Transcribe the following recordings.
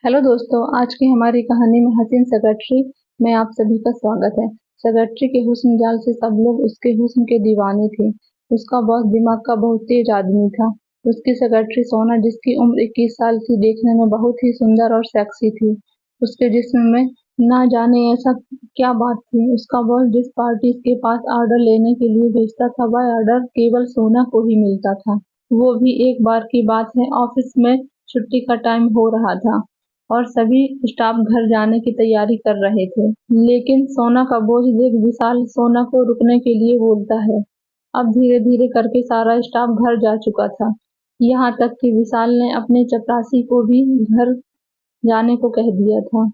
Hello दोस्तों, आज की हमारी कहानी में हसीन सेक्रेटरी में आप सभी का स्वागत है। सेक्रेटरी के हुस्न जाल से सब लोग उसके हुस्न के दीवाने थे। उसका बॉस दिमाग का बहुत तेज आदमी था। उसकी सेक्रेटरी सोना, जिसकी उम्र 21 साल थी, देखने में बहुत ही सुंदर और सेक्सी थी। उसके जिस्म में ना जाने ऐसा क्या बात थी। उसका बॉस जिस पार्टी के पास ऑर्डर लेने के लिए भेजता था, वह ऑर्डर केवल सोना को ही मिलता था। वो भी एक बार की बात है, ऑफिस में छुट्टी का टाइम हो रहा था और सभी स्टाफ घर जाने की तैयारी कर रहे थे। लेकिन सोना का बोझ देख विशाल सोना को रुकने के लिए बोलता है। अब धीरे धीरे करके सारा स्टाफ घर जा चुका था। यहाँ तक कि विशाल ने अपने चपरासी को भी घर जाने को कह दिया था।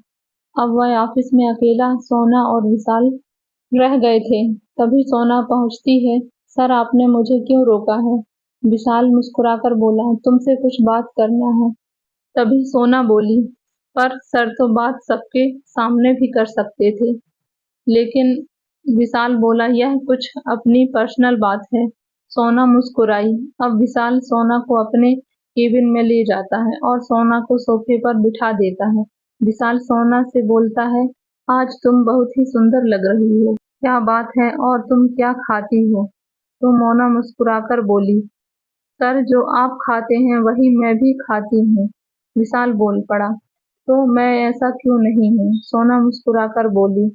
अब वह ऑफिस में अकेला सोना और विशाल रह गए थे। तभी सोना पहुंचती है। सर, आपने मुझे क्यों रोका है? विशाल मुस्कुराकर बोला, तुमसे कुछ बात करना है। तभी सोना बोली, पर सर तो बात सबके सामने भी कर सकते थे। लेकिन विशाल बोला, यह कुछ अपनी पर्सनल बात है। सोना मुस्कुराई। अब विशाल सोना को अपने केबिन में ले जाता है और सोना को सोफे पर बिठा देता है। विशाल सोना से बोलता है, आज तुम बहुत ही सुंदर लग रही हो। क्या बात है और तुम क्या खाती हो? तो मोना मुस्कुराकर बोली, सर, जो आप खाते हैं वही मैं भी खाती हूँ। विशाल बोल पड़ा, तो मैं ऐसा क्यों नहीं हूँ? सोना मुस्कुराकर बोली,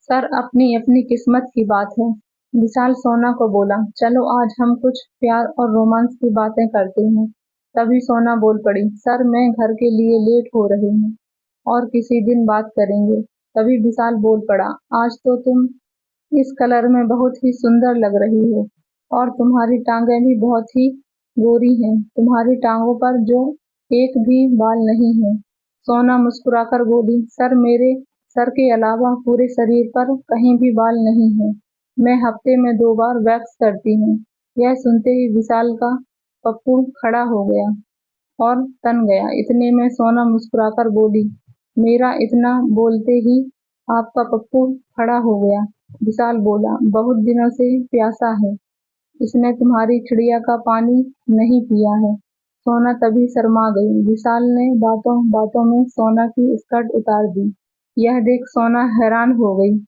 सर, अपनी अपनी किस्मत की बात है। विशाल सोना को बोला, चलो आज हम कुछ प्यार और रोमांस की बातें करते हैं। तभी सोना बोल पड़ी, सर, मैं घर के लिए लेट हो रही हूँ और किसी दिन बात करेंगे। तभी विशाल बोल पड़ा, आज तो तुम इस कलर में बहुत ही सुंदर लग रही हो और तुम्हारी टांगें भी बहुत ही गोरी हैं। तुम्हारी टांगों पर जो एक भी बाल नहीं है। सोना मुस्कुराकर बोली, सर, मेरे सर के अलावा पूरे शरीर पर कहीं भी बाल नहीं है। मैं हफ्ते में 2 बार वैक्स करती हूँ। यह सुनते ही विशाल का पप्पू खड़ा हो गया और तन गया। इतने में सोना मुस्कुराकर बोली, मेरा इतना बोलते ही आपका पप्पू खड़ा हो गया। विशाल बोला, बहुत दिनों से प्यासा है, इसने तुम्हारी चिड़िया का पानी नहीं पिया है। सोना तभी शर्मा गई। विशाल ने बातों बातों में सोना की स्कर्ट उतार दी। यह देख सोना हैरान हो गई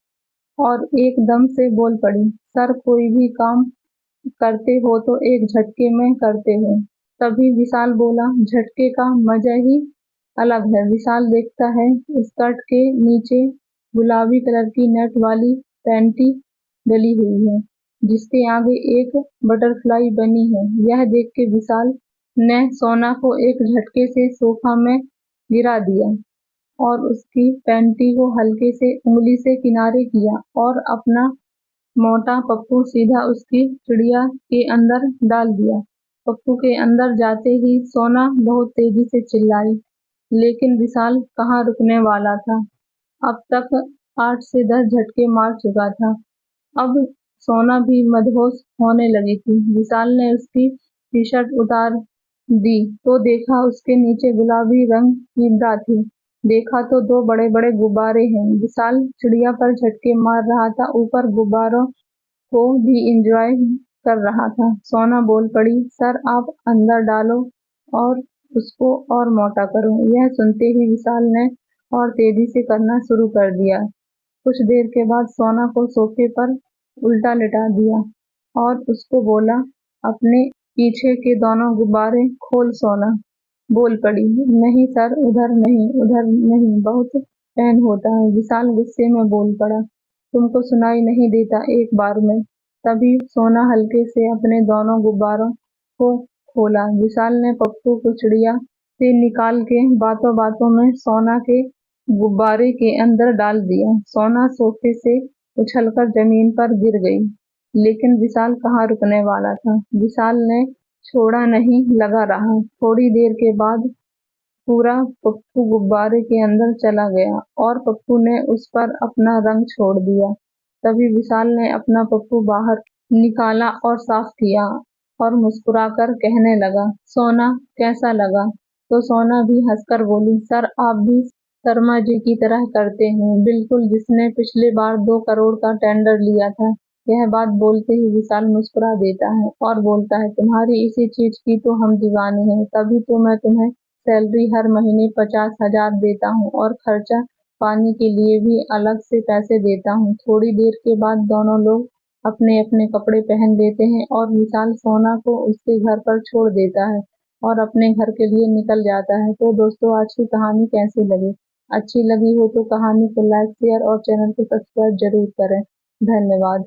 और एकदम से बोल पड़ी, सर, कोई भी काम करते हो तो एक झटके में करते हो। तभी विशाल बोला, झटके का मजा ही अलग है। विशाल देखता है स्कर्ट के नीचे गुलाबी कलर की नेट वाली पैंटी डली हुई है, जिसके आगे एक बटरफ्लाई बनी है। यह देख के विशाल ने सोना को एक झटके से सोफा में गिरा दिया और उसकी पैंटी को हल्के से उंगली से किनारे किया और अपना मोटा पप्पू सीधा उसकी चिड़िया के अंदर डाल दिया। पप्पू के अंदर जाते ही सोना बहुत तेजी से चिल्लाई, लेकिन विशाल कहाँ रुकने वाला था। अब तक 8 से 10 झटके मार चुका था। अब सोना भी मदहोश होने लगी थी। विशाल ने उसकी टी शर्ट उतार दी तो देखा उसके नीचे गुलाबी रंग की ब्रा थी। देखा तो 2 बड़े बड़े गुब्बारे हैं। विशाल चिड़िया पर झटके मार रहा था, ऊपर गुब्बारों को भी एंजॉय कर रहा था। सोना बोल पड़ी, सर, आप अंदर डालो और उसको और मोटा करो। यह सुनते ही विशाल ने और तेजी से करना शुरू कर दिया। कुछ देर के बाद सोना को सोफे पर उल्टा लिटा दिया और उसको बोला, अपने पीछे के दोनों गुब्बारे खोल। सोना बोल पड़ी, नहीं सर, उधर नहीं, उधर नहीं, बहुत पेन होता है। विशाल गुस्से में बोल पड़ा, तुमको सुनाई नहीं देता एक बार में? तभी सोना हल्के से अपने दोनों गुब्बारों को खोला। विशाल ने पप्पू को चिड़िया से निकाल के बातों बातों में सोना के गुब्बारे के अंदर डाल दिया। सोना सोफे से उछलकर जमीन पर गिर गई, लेकिन विशाल कहाँ रुकने वाला था। विशाल ने छोड़ा नहीं, लगा रहा। थोड़ी देर के बाद पूरा पप्पू गुब्बारे के अंदर चला गया और पप्पू ने उस पर अपना रंग छोड़ दिया। तभी विशाल ने अपना पप्पू बाहर निकाला और साफ किया और मुस्कुराकर कहने लगा, सोना, कैसा लगा? तो सोना भी हंसकर बोली, सर, आप भी शर्मा जी की तरह करते हैं, बिल्कुल जिसने पिछले बार 2 करोड़ का टेंडर लिया था। यह बात बोलते ही विशाल मुस्कुरा देता है और बोलता है, तुम्हारी इसी चीज की तो हम दीवाने हैं, तभी तो मैं तुम्हें सैलरी हर महीने 50,000 देता हूँ और खर्चा पानी के लिए भी अलग से पैसे देता हूँ। थोड़ी देर के बाद दोनों लोग अपने अपने कपड़े पहन लेते हैं और विशाल सोना को उसके घर पर छोड़ देता है और अपने घर के लिए निकल जाता है। तो दोस्तों, आज की कहानी कैसी लगी? अच्छी लगी हो तो कहानी को लाइक, शेयर और चैनल को सब्सक्राइब जरूर करें। धन्यवाद।